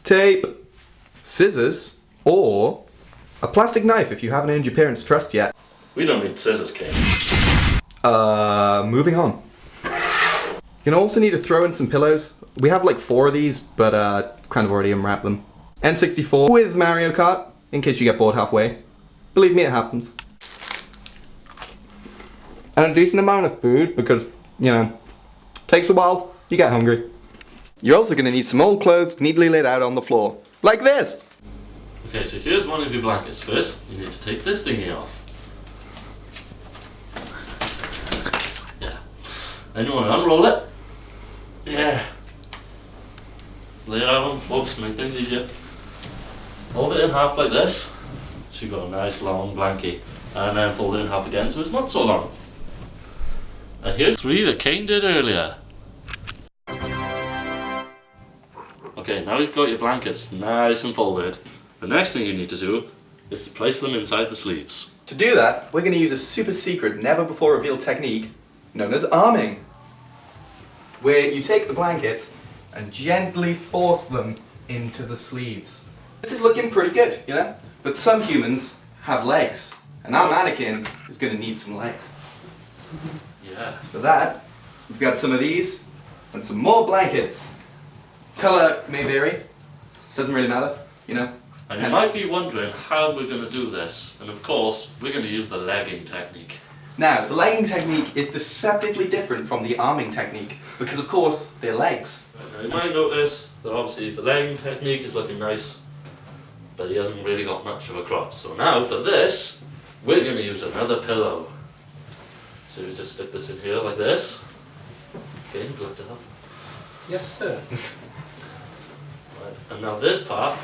tape, scissors, or a plastic knife if you haven't earned your parents' trust yet. We don't need scissors, King. Moving on. You're gonna also need to throw in some pillows. We have like 4 of these, but kind of already unwrapped them. N64 with Mario Kart, in case you get bored halfway. Believe me, it happens. And a decent amount of food, because, you know, takes a while, you get hungry. You're also gonna need some old clothes neatly laid out on the floor. Like this! Okay, so here's one of your blankets. First, you need to take this thingy off. Yeah. Then you want to unroll it. Yeah. Lay it out on the floor to make things easier. Fold it in half like this. So you've got a nice long blankie. And then fold it in half again so it's not so long. And here's 3 that Kane did earlier. Okay, now you've got your blankets nice and folded. The next thing you need to do is to place them inside the sleeves. To do that, we're going to use a super secret, never before revealed technique known as arming. Where you take the blankets and gently force them into the sleeves. This is looking pretty good, you know? But some humans have legs, and our mannequin is going to need some legs. Yeah. For that, we've got some of these and some more blankets. Colour may vary, doesn't really matter, you know? And you might be wondering how we're going to do this, and of course we're going to use the legging technique. Now, the legging technique is deceptively different from the arming technique, because of course they're legs. Now you might notice that obviously the legging technique is looking nice, but he hasn't really got much of a crotch. So now for this, we're going to use another pillow. So we just stick this in here like this. Okay, lift it up. Yes, sir. Right. And now this part,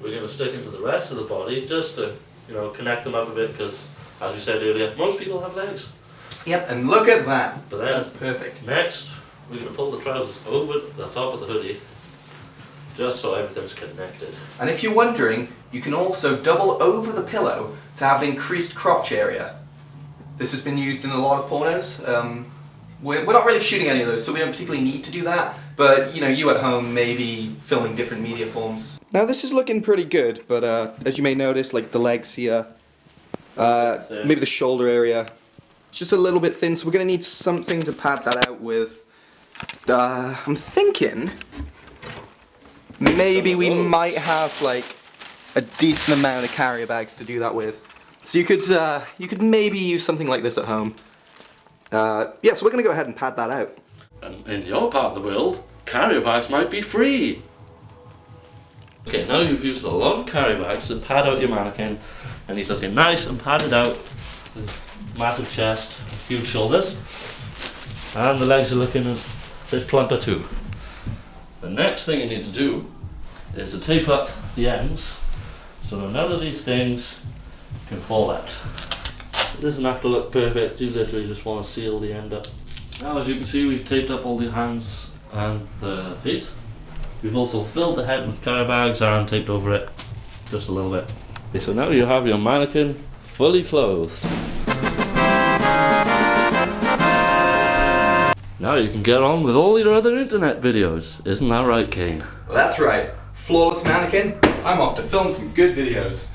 we're going to stick into the rest of the body just to, you know, connect them up a bit because, as we said earlier, most people have legs. Yep, and look at that. But then, that's perfect. Next, we're going to pull the trousers over the top of the hoodie just so everything's connected. And if you're wondering, you can also double over the pillow to have an increased crotch area. This has been used in a lot of pornos. We're not really shooting any of those, so we don't particularly need to do that. But, you know, you at home may be filming different media forms. Now this is looking pretty good, but as you may notice, like the legs here, maybe the shoulder area, it's just a little bit thin, so we're going to need something to pad that out with. I'm thinking maybe we might have like a decent amount of carrier bags to do that with. So you could maybe use something like this at home. Yeah, so we're going to go ahead and pad that out. And in your part of the world, carrier bags might be free. Okay, now you've used a lot of carrier bags to pad out your mannequin, and he's looking nice and padded out, with massive chest, huge shoulders, and the legs are looking a bit plumper too. The next thing you need to do is to tape up the ends so that none of these things can fall out. It doesn't have to look perfect, you literally just want to seal the end up. Now as you can see, we've taped up all the hands and the feet. We've also filled the head with carrier bags and taped over it just a little bit. Okay, so now you have your mannequin fully clothed. Now you can get on with all your other internet videos. Isn't that right, Kane? Well, that's right. Flawless mannequin. I'm off to film some good videos.